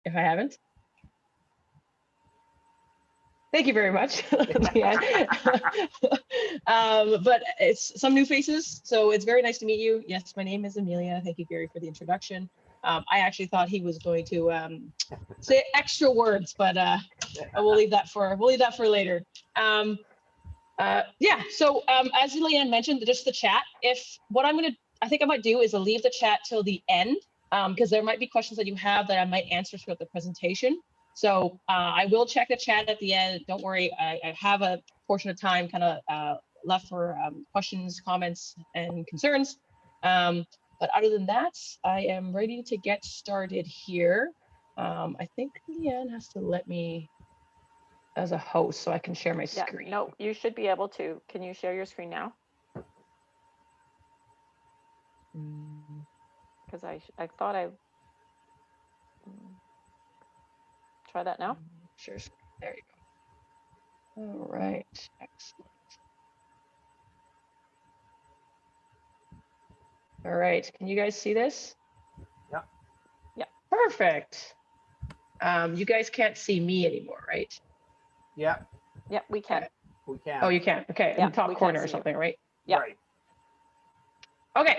if I haven't. Thank you very much, Leanne. But it's some new faces, so it's very nice to meet you. Yes, my name is Amelia. Thank you, Gary, for the introduction. I actually thought he was going to say extra words, but we'll leave that for later. Yeah. So as Leanne mentioned, just the chat. I think I might do is leave the chat till the end, because there might be questions that you have that I might answer throughout the presentation. So I will check the chat at the end. Don't worry, I have a portion of time kind of left for questions, comments, and concerns. But other than that, I am ready to get started here. I think Leanne has to let me as a host so I can share my screen. No, you should be able to. Can you share your screen now? Because I thought I try that now. Sure. There you go. All right. Excellent. All right. Can you guys see this? Yeah. Yeah. Perfect. You guys can't see me anymore, right? Yeah. Yeah, we can. Okay. We can. Oh, you can. Okay. Yeah, in the top corner or something, right? Yeah. Right. Okay.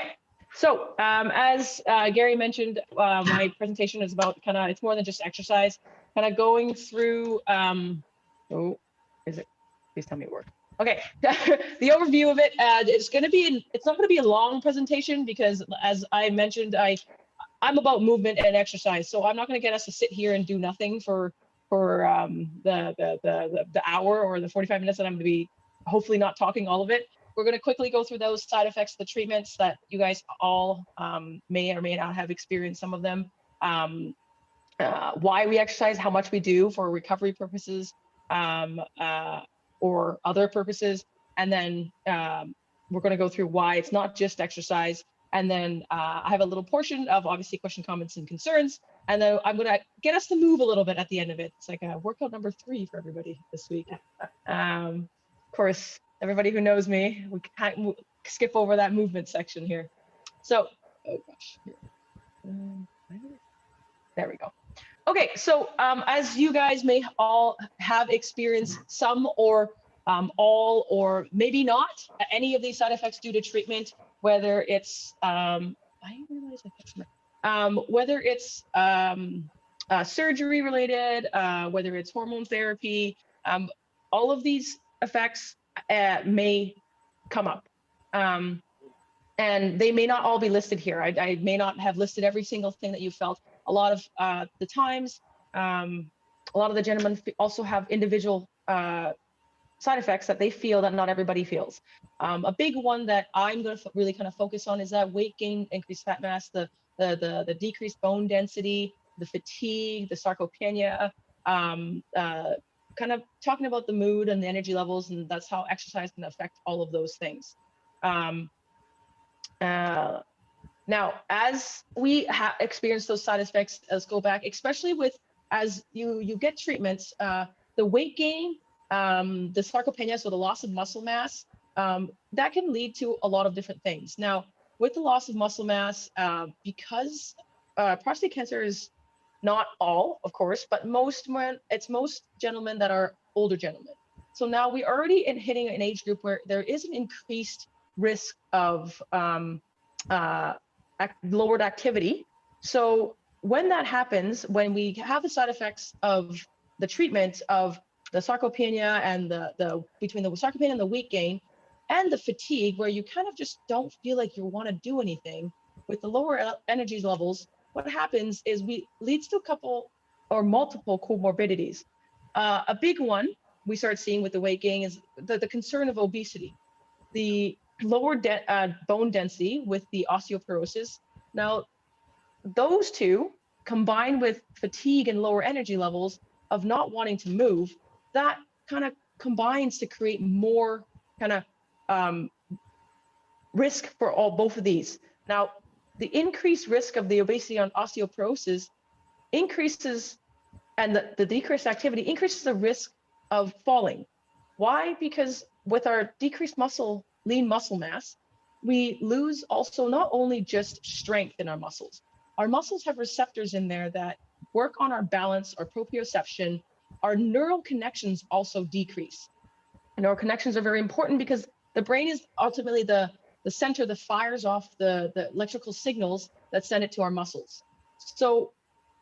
So as Gary mentioned, my presentation is about it's more than just exercise, kind of going through, oh, is it? Please tell me it worked. Okay, the overview of it, it's not going to be a long presentation because as I mentioned, I'm about movement and exercise. So I'm not going to get us to sit here and do nothing for the hour or the 45 minutes that I'm going to be hopefully not talking all of it. We're going to quickly go through those side effects of the treatments that you guys all may or may not have experienced some of them. Why we exercise, how much we do for recovery purposes or other purposes. And then we're going to go through why it's not just exercise. And then I have a little portion of obviously question, comments, and concerns. And then I'm going to get us to move a little bit at the end of it. It's like a workout number 3 for everybody this week. Of course, everybody who knows me, we can't skip over that movement section here. So, oh gosh, there we go. Okay, so as you guys may all have experienced some or all or maybe not any of these side effects due to treatment, whether it's whether it's surgery related, whether it's hormone therapy, all of these effects may come up. And they may not all be listed here. I may not have listed every single thing that you felt. A lot of the times, a lot of the gentlemen also have individual side effects that they feel that not everybody feels. A big one that I'm going to really kind of focus on is that weight gain, increased fat mass, the decreased bone density, the fatigue, the sarcopenia, kind of talking about the mood and the energy levels, and that's how exercise can affect all of those things. Now, as we experience those side effects, let's go back, especially with as you get treatments, the weight gain, the sarcopenia, so the loss of muscle mass, that can lead to a lot of different things. Now, with the loss of muscle mass, because prostate cancer is not all, of course, but most gentlemen that are older gentlemen. So now we're already hitting an age group where there is an increased risk of lowered activity. So when that happens, when we have the side effects of the treatment of the sarcopenia and between the sarcopenia and the weight gain and the fatigue, where you kind of just don't feel like you want to do anything with the lower energy levels, what happens is leads to a couple or multiple comorbidities. A big one we start seeing with the weight gain is the concern of obesity, the lower bone density with the osteoporosis. Now, those two combined with fatigue and lower energy levels of not wanting to move, that kind of combines to create more kind of risk for both of these. Now, the increased risk of the obesity on osteoporosis increases, and the decreased activity increases the risk of falling. Why? Because with our decreased lean muscle mass, we lose also not only just strength in our muscles have receptors in there that work on our balance, our proprioception, our neural connections also decrease. Neural connections are very important because the brain is ultimately the center that fires off the electrical signals that send it to our muscles. So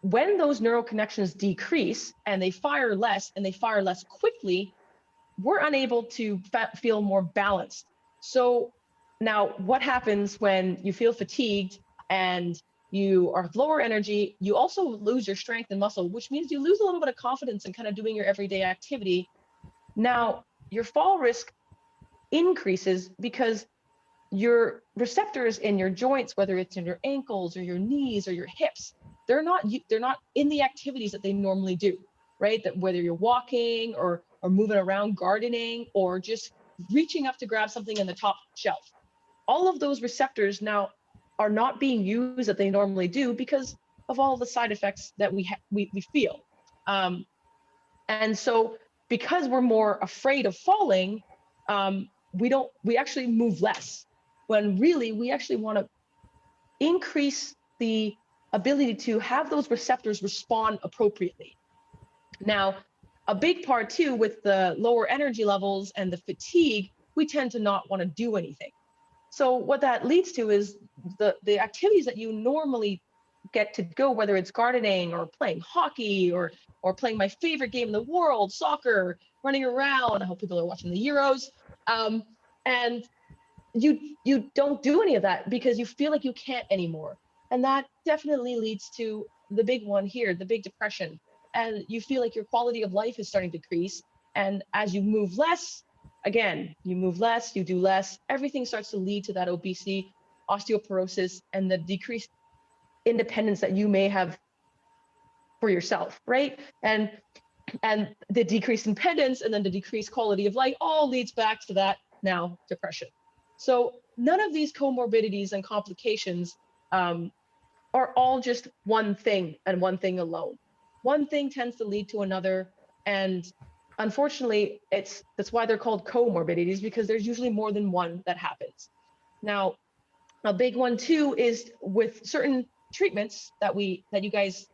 when those neural connections decrease and they fire less and they fire less quickly, we're unable to feel more balanced. So now what happens when you feel fatigued and you are lower energy? You also lose your strength and muscle, which means you lose a little bit of confidence in kind of doing your everyday activity. Now your fall risk increases because your receptors in your joints, whether it's in your ankles or your knees or your hips, they're not in the activities that they normally do, right? That whether you're walking or moving around, gardening, or just reaching up to grab something in the top shelf, all of those receptors now are not being used that they normally do because of all the side effects that we feel. And so because we're more afraid of falling, we actually move less, when really we actually want to increase the ability to have those receptors respond appropriately. Now, a big part too with the lower energy levels and the fatigue, we tend to not want to do anything. So what that leads to is the activities that you normally get to go, whether it's gardening or playing hockey or playing my favorite game in the world, soccer, running around. I hope people are watching the Euros. And you don't do any of that because you feel like you can't anymore. And that definitely leads to the big one here, the big depression. And you feel like your quality of life is starting to decrease. And as you move less, again, you move less, you do less, everything starts to lead to that obesity, osteoporosis, and the decreased independence that you may have for yourself, right? And the decreased independence and then the decreased quality of life all leads back to that now depression. So none of these comorbidities and complications are all just one thing and one thing alone. One thing tends to lead to another, and unfortunately, that's why they're called comorbidities, because there's usually more than one that happens. Now, a big one too is with certain treatments that you guys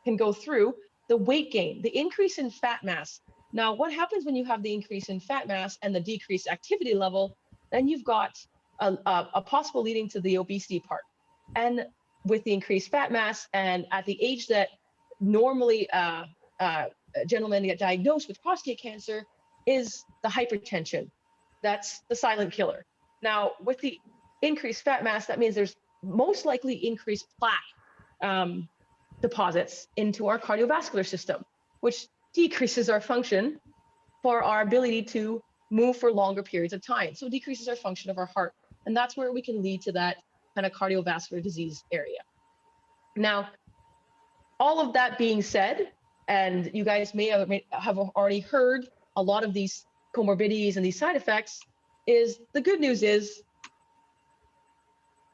can go through, the weight gain, the increase in fat mass. Now, what happens when you have the increase in fat mass and the decreased activity level? Then you've got a possible leading to the obesity part. And with the increased fat mass and at the age that normally gentlemen get diagnosed with prostate cancer is the hypertension. That's the silent killer. Now, with the increased fat mass, that means there's most likely increased plaque deposits into our cardiovascular system, which decreases our function for our ability to move for longer periods of time. So it decreases our function of our heart. And that's where we can lead to that kind of cardiovascular disease area. Now, all of that being said, and you guys may have already heard a lot of these comorbidities and these side effects, is the good news is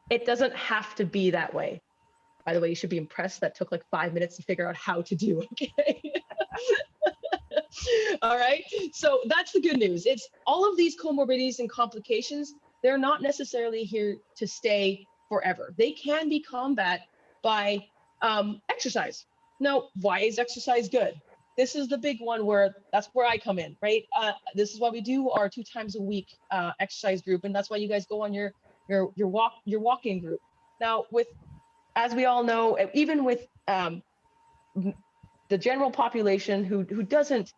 it doesn't have to be that way. By the way, you should be impressed that took like 5 minutes to figure out how to do, okay? All right, so that's the good news. It's all of these comorbidities and complications, they're not necessarily here to stay forever. They can be combated by exercise. Now, why is exercise good? This is the big one that's where I come in, right? This is why we do our 2 times a week exercise group, and that's why you guys go on your walking group. Now, as we all know, even with the general population who doesn't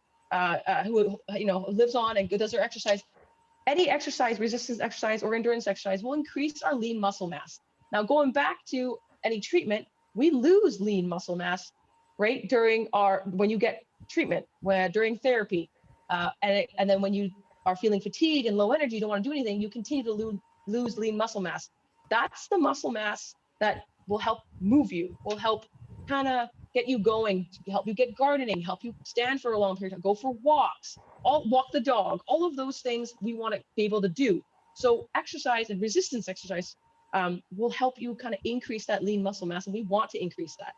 who lives on and does their exercise, any exercise, resistance exercise or endurance exercise will increase our lean muscle mass. Now, going back to any treatment, we lose lean muscle mass, right, when you get treatment, during therapy, and then when you are feeling fatigued and low energy, don't want to do anything, you continue to lose lean muscle mass. That's the muscle mass that will help move you, will help kind of get you going, help you get gardening, help you stand for a long period of time, go for walks, walk the dog, all of those things we want to be able to do. So exercise and resistance exercise will help you kind of increase that lean muscle mass, and we want to increase that.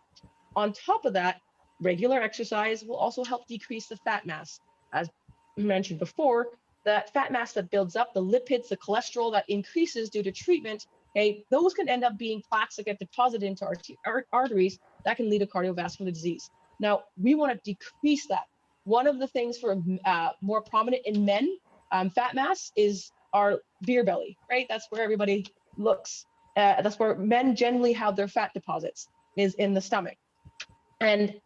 On top of that, regular exercise will also help decrease the fat mass. As mentioned before, that fat mass that builds up, the lipids, the cholesterol that increases due to treatment, okay, those can end up being plaques that get deposited into our arteries that can lead to cardiovascular disease. Now, we want to decrease that. One of the things for more prominent in men, fat mass, is our beer belly, right? That's where everybody looks. That's where men generally have their fat deposits, is in the stomach. And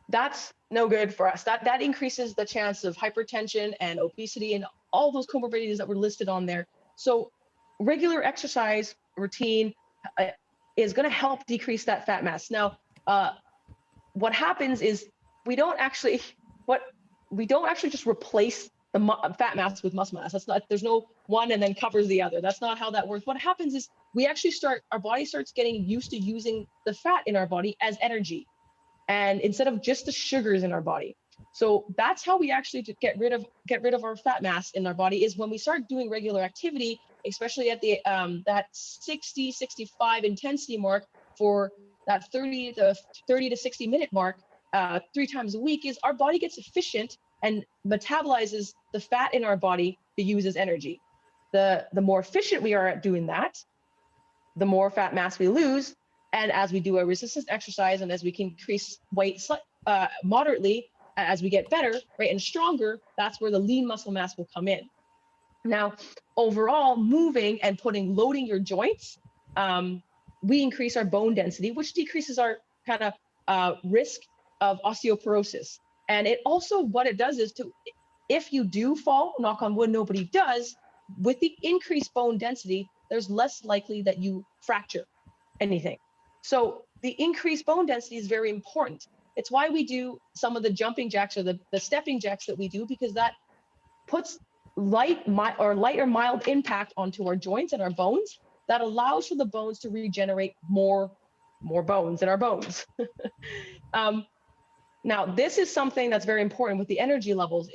that's no good for us. That increases the chance of hypertension and obesity and all those comorbidities that were listed on there. So regular exercise routine is going to help decrease that fat mass. Now, what happens is we don't actually just replace the fat mass with muscle mass. That's not, there's no one and then covers the other. That's not how that works. What happens is we actually our body starts getting used to using the fat in our body as energy, and instead of just the sugars in our body. So that's how we actually get rid of our fat mass in our body, is when we start doing regular activity, especially at the that 60, 65 intensity mark, for that 30 to 60 minute mark, 3 times a week, is our body gets efficient and metabolizes the fat in our body to use as energy. The more efficient we are at doing that, the more fat mass we lose. And as we do a resistance exercise and as we can increase weight moderately, as we get better, right, and stronger, that's where the lean muscle mass will come in. Now, overall, moving and loading your joints, we increase our bone density, which decreases our kind of risk of osteoporosis. And it also, what it does is if you do fall, knock on wood, nobody does, with the increased bone density, there's less likely that you fracture anything. So the increased bone density is very important. It's why we do some of the jumping jacks or the stepping jacks that we do, because that puts light or mild impact onto our joints and our bones, that allows for the bones to regenerate more bones in our bones. Now, this is something that's very important with the energy levels.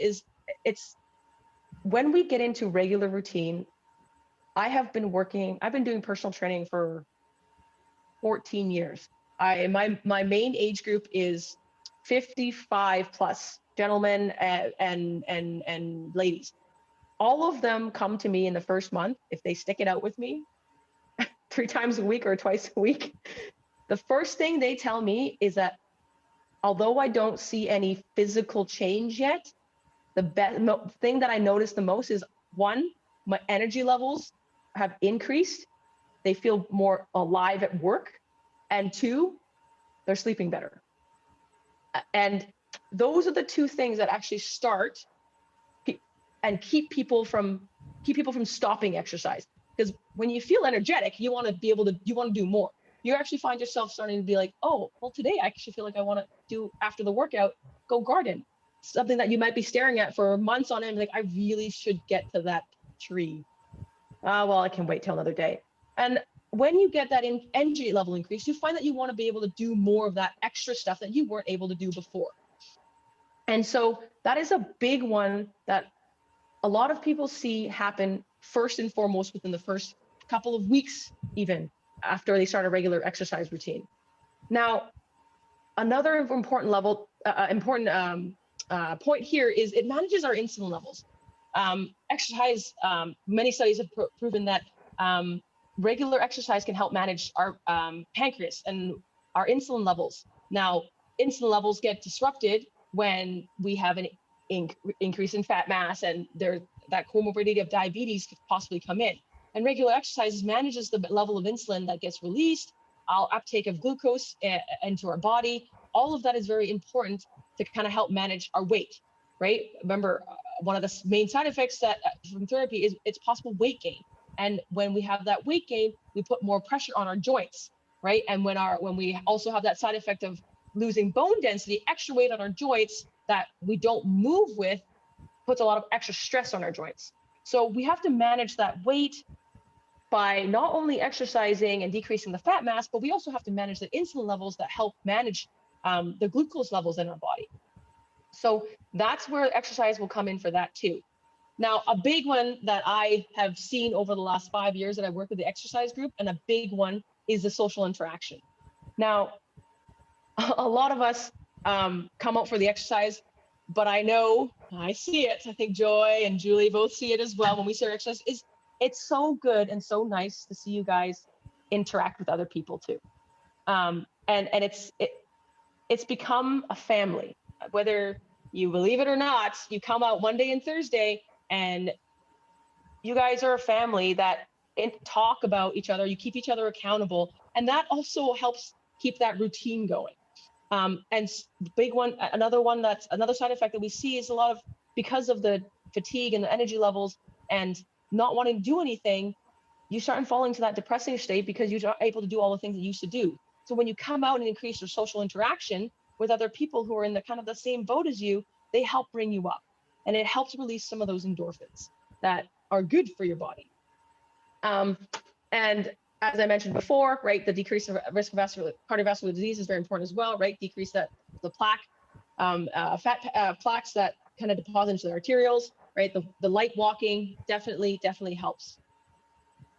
It's when we get into regular routine. I've been doing personal training for 14 years. My main age group is 55 plus, gentlemen and ladies. All of them come to me in the first month, if they stick it out with me 3 times a week or twice a week. The first thing they tell me is that although I don't see any physical change yet, the thing that I notice the most is, 1, my energy levels have increased. They feel more alive at work. And 2, they're sleeping better. And those are the 2 things that actually start and keep people from stopping exercise. Because when you feel energetic, you want to do more. You actually find yourself starting to be like, oh, well, today I actually feel like I want to do, after the workout, go garden. Something that you might be staring at for months on end, like, I really should get to that tree. Well, I can wait till another day. And when you get that energy level increase, you find that you want to be able to do more of that extra stuff that you weren't able to do before. And so that is a big one that a lot of people see happen first and foremost within the first couple of weeks, even after they start a regular exercise routine. Now, another important point here is it manages our insulin levels. Exercise, many studies have proven that regular exercise can help manage our pancreas and our insulin levels. Now, insulin levels get disrupted when we have an increase in fat mass, and that comorbidity of diabetes could possibly come in. And regular exercise manages the level of insulin that gets released, our uptake of glucose into our body. All of that is very important to kind of help manage our weight, right? Remember, one of the main side effects from therapy is it's possible weight gain. And when we have that weight gain, we put more pressure on our joints, right? And when we also have that side effect of losing bone density, extra weight on our joints that we don't move with, puts a lot of extra stress on our joints. So we have to manage that weight by not only exercising and decreasing the fat mass, but we also have to manage the insulin levels that help manage the glucose levels in our body. So that's where exercise will come in for that too. Now, a big one that I have seen over the last 5 years that I work with the exercise group, and a big one, is the social interaction. Now, a lot of us come out for the exercise, but I see it. I think Joy and Julie both see it as well. When we see our exercise, it's so good and so nice to see you guys interact with other people too. And it's become a family. Whether you believe it or not, you come out Monday and Thursday, and you guys are a family that talk about each other. You keep each other accountable, and that also helps keep that routine going. And big one, another one that's another side effect that we see is a lot of, because of the fatigue and the energy levels and not wanting to do anything, you start falling to that depressing state because you're not able to do all the things that you used to do. So when you come out and increase your social interaction with other people who are in the kind of the same boat as you, they help bring you up, and it helps release some of those endorphins that are good for your body. And as I mentioned before, right, the decrease of risk of cardiovascular disease is very important as well, right? Decrease the plaque, plaques that kind of deposit into the arterioles, right? The light walking definitely helps.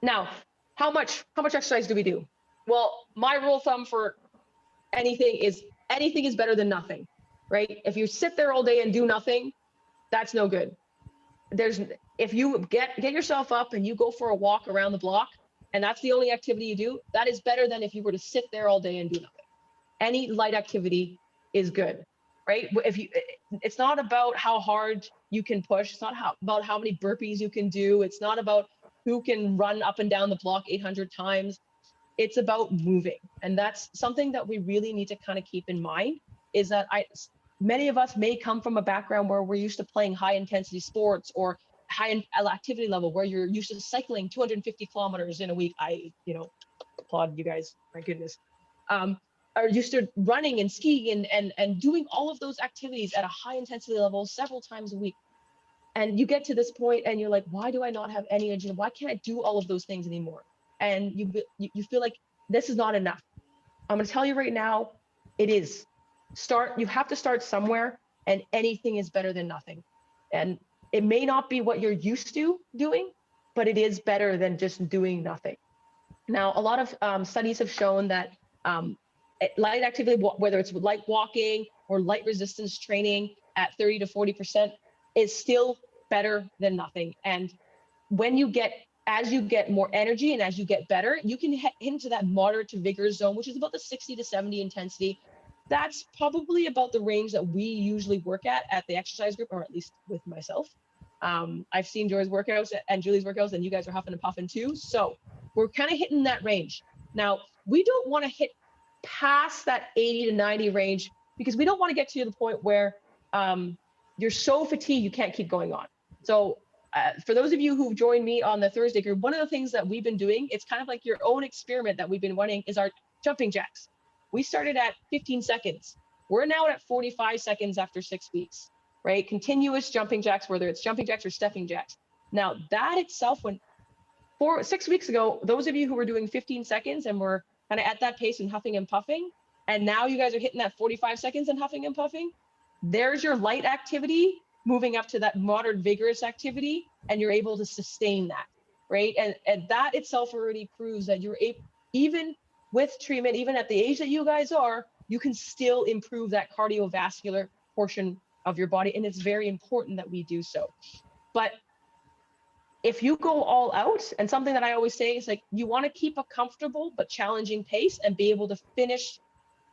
Now, how much exercise do we do? Well, my rule of thumb for anything is better than nothing, right? If you sit there all day and do nothing, that's no good. If you get yourself up and you go for a walk around the block, and that's the only activity you do, that is better than if you were to sit there all day and do nothing. Any light activity is good, right? It's not about how hard you can push. It's not about how many burpees you can do. It's not about who can run up and down the block 800 times. It's about moving. And that's something that we really need to kind of keep in mind, is that many of us may come from a background where we're used to playing high intensity sports or high activity level, where you're used to cycling 250 kilometers in a week. I applaud you guys, my goodness. Are used to running and skiing and doing all of those activities at a high intensity level several times a week. And you get to this point and you're like, why do I not have any energy? Why can't I do all of those things anymore? And you feel like this is not enough. I'm going to tell you right now, it is. You have to start somewhere, and anything is better than nothing. And it may not be what you're used to doing, but it is better than just doing nothing. Now, a lot of studies have shown that light activity, whether it's light walking or light resistance training at 30 to 40%, is still better than nothing. And as you get more energy and as you get better, you can head into that moderate to vigorous zone, which is about the 60 to 70 intensity. That's probably about the range that we usually work at the exercise group, or at least with myself. I've seen Joy's workouts and Julie's workouts, and you guys are huffing and puffing too. So we're kind of hitting that range. Now, we don't want to hit past that 80 to 90 range, because we don't want to get to the point where you're so fatigued you can't keep going on. So for those of you who've joined me on the Thursday group, one of the things that we've been doing, it's kind of like your own experiment that we've been running, is our jumping jacks. We started at 15 seconds. We're now at 45 seconds after 6 weeks, right? Continuous jumping jacks, whether it's jumping jacks or stepping jacks. Now that itself, 6 weeks ago, those of you who were doing 15 seconds and were kind of at that pace and huffing and puffing, and now you guys are hitting that 45 seconds and huffing and puffing, there's your light activity moving up to that moderate vigorous activity, and you're able to sustain that, right? And that itself already proves that you're even with treatment, even at the age that you guys are, you can still improve that cardiovascular portion of your body, and it's very important that we do so. But if you go all out, and something that I always say is, like, you want to keep a comfortable but challenging pace and be able to finish,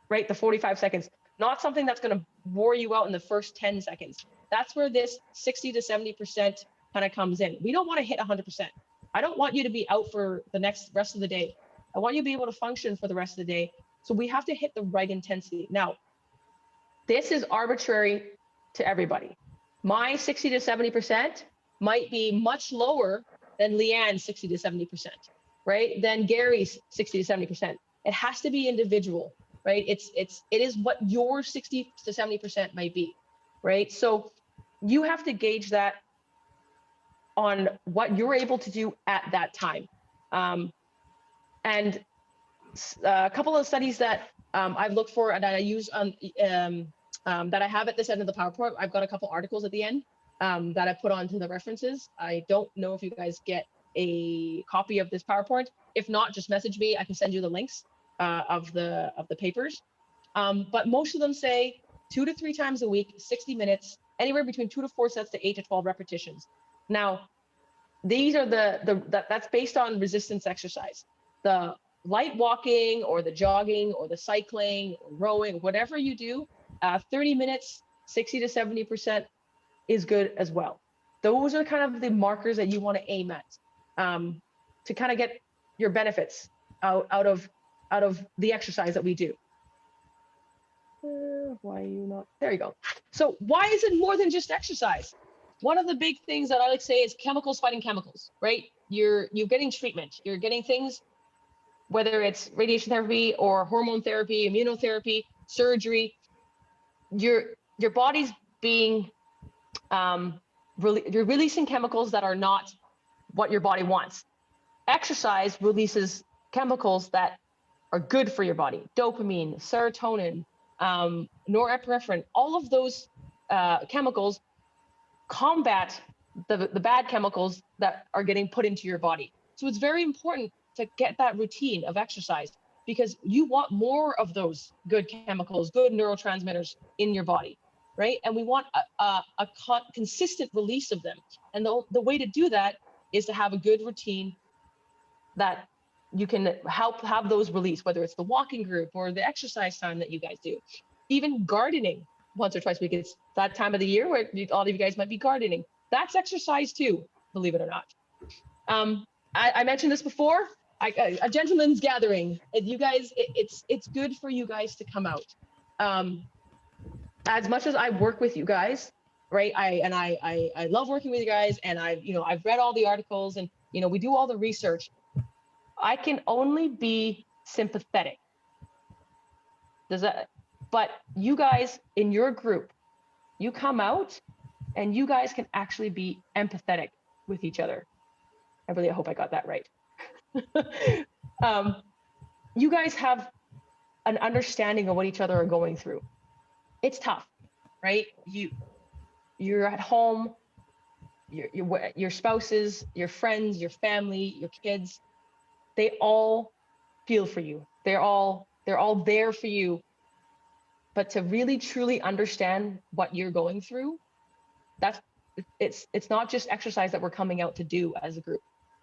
right, the 45 seconds, not something that's going to wore you out in the first 10 seconds. That's where this 60 to 70% kind of comes in. We don't want to hit 100%. I don't want you to be out for the rest of the day. I want you to be able to function for the rest of the day. So we have to hit the right intensity. Now, this is arbitrary to everybody. My 60 to 70% might be much lower than Leanne's 60 to 70%, right? Than Gary's 60 to 70%. It has to be individual, right? It is what your 60 to 70% might be, right? So you have to gauge that on what you're able to do at that time. And a couple of studies that I've looked for and that I use on that I have at this end of the PowerPoint. I've got a couple articles at the end that I put onto the references. I don't know if you guys get a copy of this PowerPoint. If not, just message me. I can send you the links of the papers. But most of them say 2 to 3 times a week, 60 minutes, anywhere between 2 to 4 sets to 8 to 12 repetitions. Now, these are that's based on resistance exercise. The light walking or the jogging or the cycling, or rowing, whatever you do, 30 minutes, 60 to 70% is good as well. Those are kind of the markers that you want to aim at to kind of get your benefits out of the exercise that we do. Why are you not? There you go. So why is it more than just exercise? One of the big things that I like to say is chemicals fighting chemicals, right? You're getting treatment. You're getting things, whether it's radiation therapy or hormone therapy, immunotherapy, surgery. Your body's being you're releasing chemicals that are not what your body wants. Exercise releases chemicals that are good for your body: dopamine, serotonin, norepinephrine. All of those chemicals combat the bad chemicals that are getting put into your body. So it's very important to get that routine of exercise, because you want more of those good chemicals, good neurotransmitters in your body, right? And we want a consistent release of them. And the way to do that is to have a good routine that you can help have those release, whether it's the walking group or the exercise time that you guys do. Even gardening once or twice a week. It's that time of the year where all of you guys might be gardening. That's exercise too, believe it or not. I mentioned this before, a gentleman's gathering. You guys, it's good for you guys to come out. As much as I work with you guys, right? I love working with you guys, and I've read all the articles, and we do all the research. I can only be sympathetic. But you guys in your group, you come out and you guys can actually be empathetic with each other. I hope I got that right. You guys have an understanding of what each other are going through. It's tough, right? You're at home, your spouses, your friends, your family, your kids, they all feel for you. They're all there for you. But to really truly understand what you're going through, it's not just exercise that we're coming out to do as a group.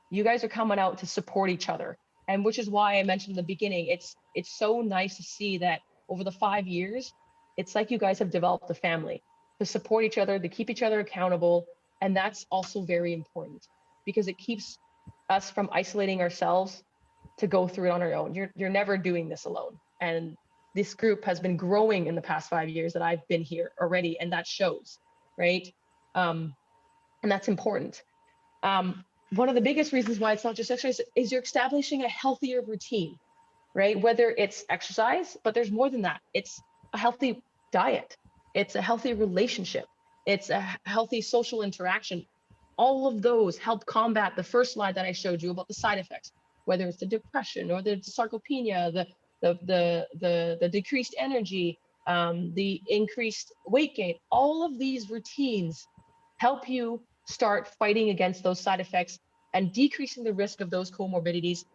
You guys are coming out to support each other. And which is why I mentioned in the beginning, it's so nice to see that over the 5 years, it's like you guys have developed a family to support each other, to keep each other accountable. And that's also very important, because it keeps us from isolating ourselves to go through it on our own. You're never doing this alone. And this group has been growing in the past 5 years that I've been here already, and that shows, right? And that's important. One of the biggest reasons why it's not just exercise is you're establishing a healthier routine, right? Whether it's exercise, but there's more than that. It's a healthy diet. It's a healthy relationship. It's a healthy social interaction. All of those help combat the first slide that I showed you about the side effects, whether it's the depression or the sarcopenia, the decreased energy, the increased weight gain. All of these routines help you start fighting against those side effects and decreasing the risk of those comorbidities.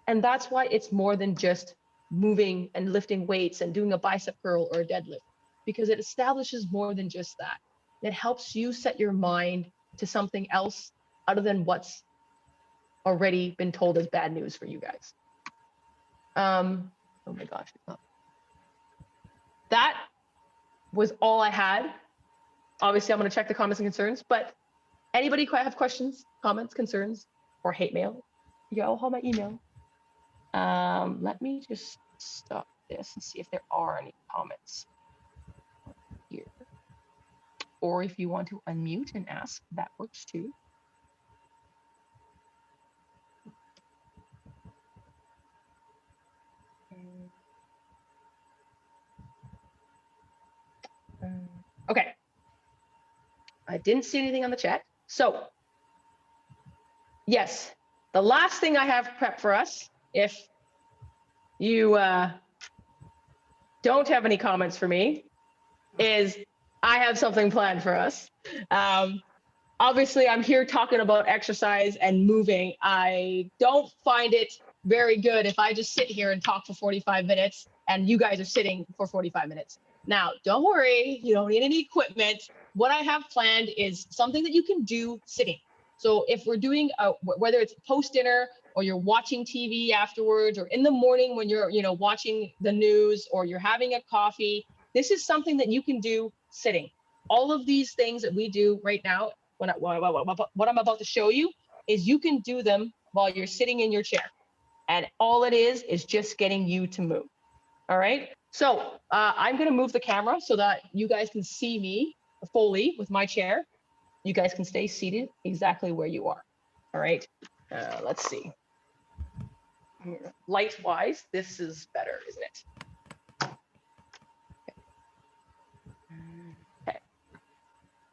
And that's why it's more than just moving and lifting weights and doing a bicep curl or a deadlift, because it establishes more than just that. It helps you set your mind to something else other than what's already been told as bad news for you guys. Oh my gosh. That was all I had. Obviously, I'm going to check the comments and concerns, but anybody have questions, comments, concerns, or hate mail? You all have my email. Let me just stop this and see if there are any comments here. Or if you want to unmute and ask, that works too. Okay. I didn't see anything on the chat. So yes, the last thing I have prepped for us, if you don't have any comments for me, is I have something planned for us. Obviously, I'm here talking about exercise and moving. I don't find it very good if I just sit here and talk for 45 minutes and you guys are sitting for 45 minutes. Now, don't worry, you don't need any equipment. What I have planned is something that you can do sitting. So if we're doing, whether it's post-dinner or you're watching TV afterwards, or in the morning when you're, watching the news, or you're having a coffee. This is something that you can do sitting. All of these things that we do right now, what I'm about to show you, is you can do them while you're sitting in your chair. And all it is just getting you to move. All right. So I'm going to move the camera so that you guys can see me fully with my chair. You guys can stay seated exactly where you are. All right. Let's see. Light wise, this is better, isn't it?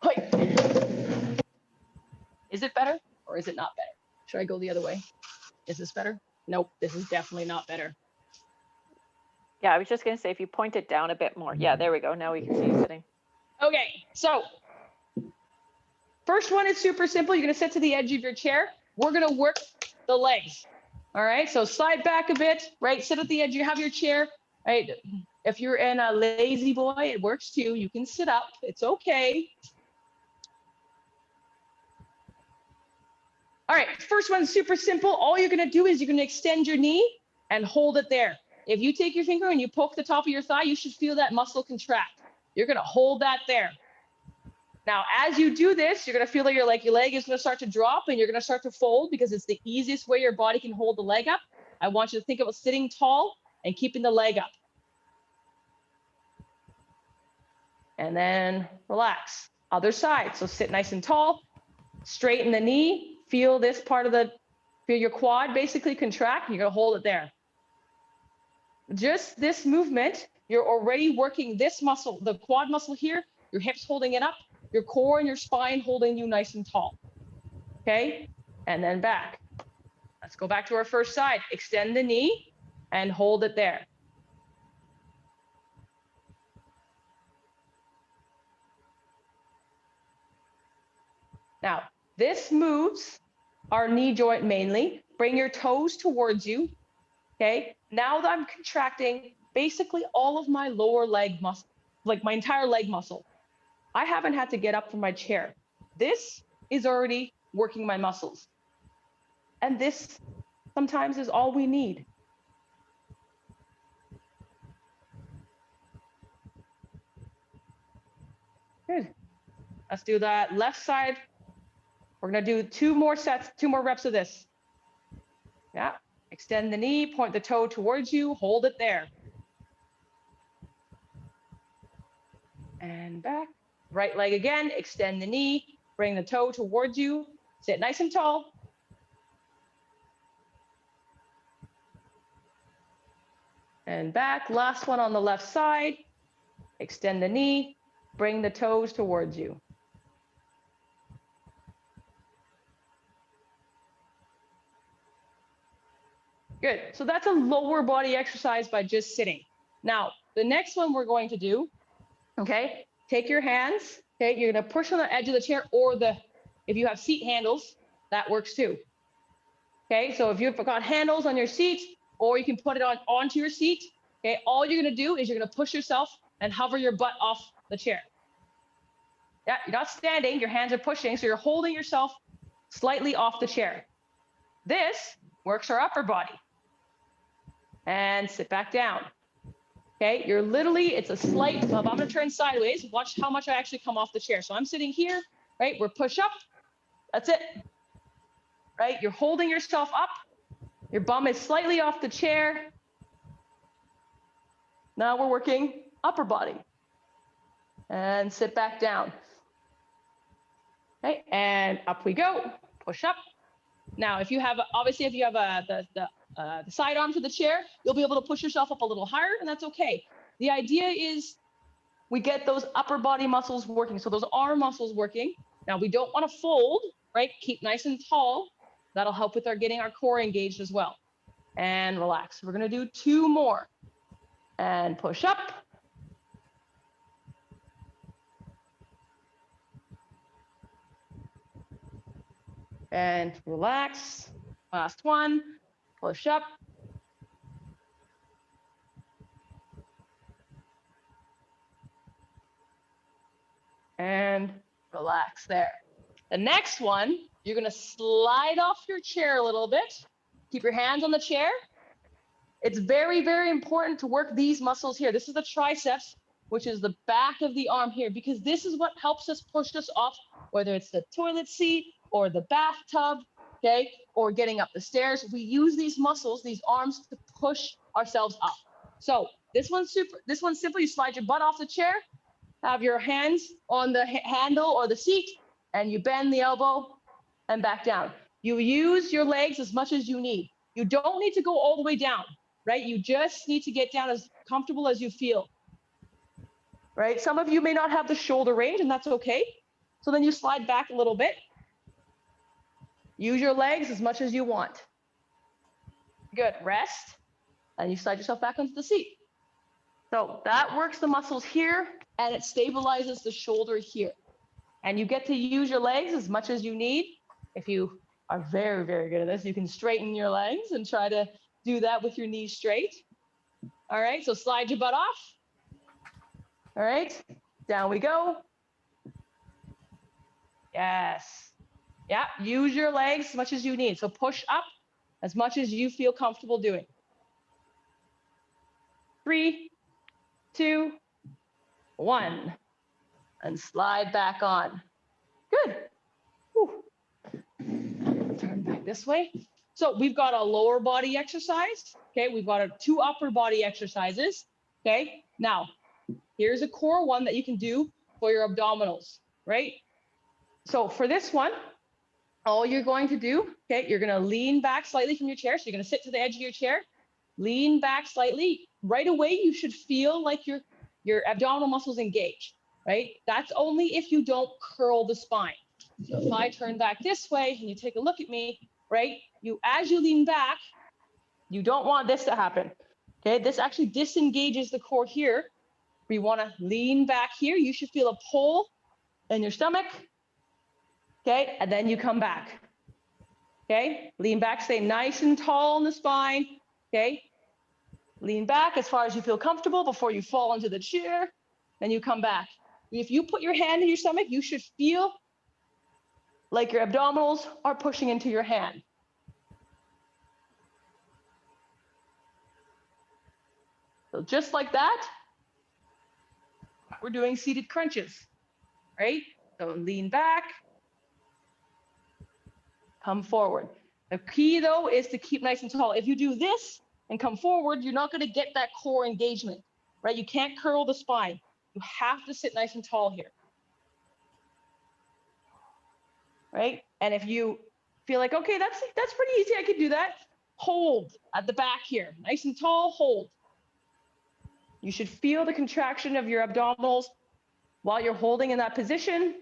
Okay. Is it better or is it not better? Should I go the other way? Is this better? Nope, this is definitely not better. Yeah, I was just going to say, if you point it down a bit more. Yeah, there we go. Now we can see you sitting. Okay, so first one is super simple. You're going to sit to the edge of your chair. We're going to work the legs. All right, so slide back a bit, right? Sit at the edge. You have your chair, right? If you're in a lazy boy, it works too. You can sit up. It's okay. All right, first one's super simple. All you're going to do is you're going to extend your knee and hold it there. If you take your finger and you poke the top of your thigh, you should feel that muscle contract. You're going to hold that there. Now, as you do this, you're going to feel that your leg is going to start to drop and you're going to start to fold because it's the easiest way your body can hold the leg up. I want you to think about sitting tall and keeping the leg up. And then relax. Other side. So sit nice and tall, straighten the knee, feel this part of feel your quad basically contract. You're going to hold it there. Just this movement, you're already working this muscle, the quad muscle here, your hips holding it up, your core and your spine holding you nice and tall. Okay, and then back. Let's go back to our first side. Extend the knee and hold it there. Now, this moves our knee joint mainly. Bring your toes towards you. Okay, now that I'm contracting basically all of my lower leg muscle, like my entire leg muscle. I haven't had to get up from my chair. This is already working my muscles. And this sometimes is all we need. Good. Let's do that left side. We're going to do 2 more sets, 2 more reps of this. Yeah. Extend the knee, point the toe towards you, hold it there. And back. Right leg again, extend the knee, bring the toe towards you, sit nice and tall. And back, last one on the left side. Extend the knee, bring the toes towards you. Good, so that's a lower body exercise by just sitting. Now, the next one we're going to do, okay, take your hands, okay, you're gonna push on the edge of the chair or if you have seat handles, that works too. Okay, so if you've got handles on your seat, or you can put it onto your seat, okay, all you're gonna do is you're gonna push yourself and hover your butt off the chair. Yeah, you're not standing, your hands are pushing, so you're holding yourself slightly off the chair. This works our upper body. And sit back down. Okay, you're literally, it's a slight, I'm gonna turn sideways, watch how much I actually come off the chair. So I'm sitting here, right, we're push up, that's it. Right, you're holding yourself up, your bum is slightly off the chair. Now we're working upper body. And sit back down. Okay, and up we go, push up. Now, if you have, obviously, if you have the side arms of the chair, you'll be able to push yourself up a little higher, and that's okay. The idea is we get those upper body muscles working, so those arm muscles working. Now, we don't want to fold, right? Keep nice and tall. That'll help with getting our core engaged as well. And relax. We're going to do 2 more. And push up. And relax. Last one. Push up. And relax there. The next one, you're going to slide off your chair a little bit. Keep your hands on the chair. It's very, very important to work these muscles here. This is the triceps, which is the back of the arm here, because this is what helps us push us off, whether it's the toilet seat or the bathtub, okay, or getting up the stairs. We use these muscles, these arms, to push ourselves up. So this one's simple. You slide your butt off the chair, have your hands on the handle or the seat, and you bend the elbow and back down. You use your legs as much as you need. You don't need to go all the way down, right? You just need to get down as comfortable as you feel, right? Some of you may not have the shoulder range, and that's okay. So then you slide back a little bit. Use your legs as much as you want. Good, rest, and you slide yourself back onto the seat. So that works the muscles here, and it stabilizes the shoulder here. And you get to use your legs as much as you need. If you are very, very good at this, you can straighten your legs and try to do that with your knees straight. All right, so slide your butt off. All right, down we go. Yes. Yeah, use your legs as much as you need. So push up as much as you feel comfortable doing. 3, 2, 1. And slide back on. Good. Whew. Turn back this way. So we've got a lower body exercise. Okay, we've got 2 upper body exercises. Okay, now here's a core one that you can do for your abdominals, right? So for this one, all you're going to do, okay, you're going to lean back slightly from your chair. So you're going to sit to the edge of your chair, lean back slightly. Right away, you should feel like your abdominal muscles engage, right? That's only if you don't curl the spine. So if I turn back this way and you take a look at me, right? As you lean back, you don't want this to happen. Okay, this actually disengages the core here. We want to lean back here. You should feel a pull in your stomach. Okay, and then you come back. Okay, lean back, stay nice and tall in the spine. Okay, lean back as far as you feel comfortable before you fall into the chair. Then you come back. If you put your hand in your stomach, you should feel like your abdominals are pushing into your hand. So just like that, we're doing seated crunches, right? So lean back, come forward. The key though is to keep nice and tall. If you do this and come forward, you're not going to get that core engagement, right? You can't curl the spine. You have to sit nice and tall here, right? And if you feel like, okay, that's pretty easy, I could do that, hold at the back here, nice and tall, hold. You should feel the contraction of your abdominals while you're holding in that position,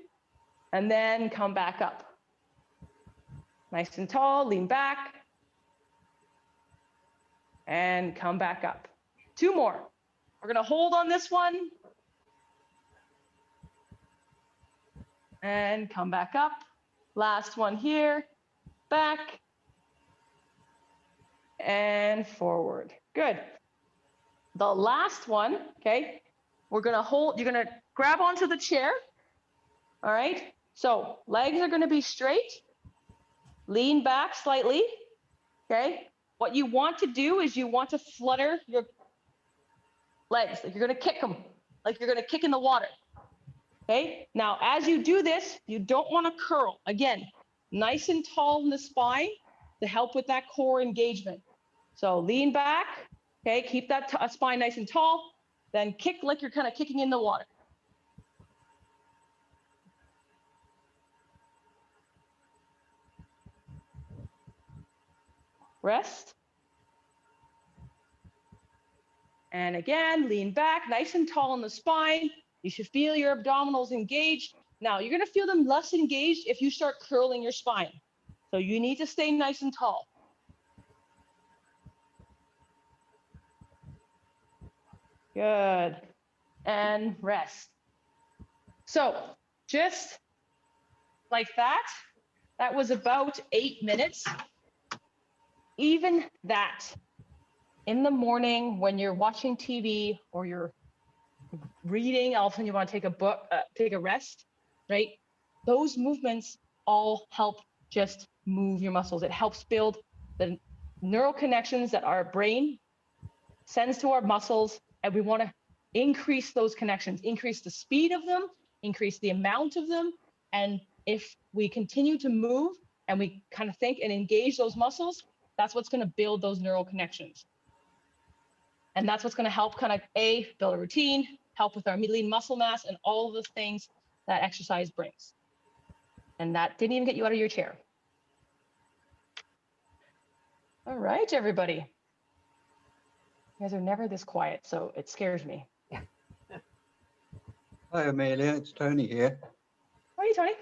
and then come back up. Nice and tall, lean back, and come back up. 2 more. We're gonna hold on this one, and come back up. Last one here, back, and forward. Good. The last one, okay, we're gonna hold, you're gonna grab onto the chair, all right? So legs are gonna be straight, lean back slightly, okay? What you want to do is you want to flutter your legs, like you're gonna kick them, like you're gonna kick in the water, okay? Now, as you do this, you don't wanna curl. Again, nice and tall in the spine to help with that core engagement. So lean back, okay, keep that spine nice and tall, then kick like you're kind of kicking in the water. Rest. And again, lean back, nice and tall in the spine. You should feel your abdominals engaged. Now, you're gonna feel them less engaged if you start curling your spine. So you need to stay nice and tall. Good. And rest. So just like that, that was about 8 minutes. Even that, in the morning when you're watching TV or you're reading, all of a sudden you want to take a book, take a rest, right? Those movements all help just move your muscles. It helps build the neural connections that our brain sends to our muscles, and we want to increase those connections, increase the speed of them, increase the amount of them. And if we continue to move and we kind of think and engage those muscles, that's what's going to build those neural connections. And that's what's going to help kind of build a routine, help with our lean muscle mass, and all of the things that exercise brings. And that didn't even get you out of your chair. All right, everybody. You guys are never this quiet, so it scares me. Hi, Amelia. It's Tony here. How are you, Tony?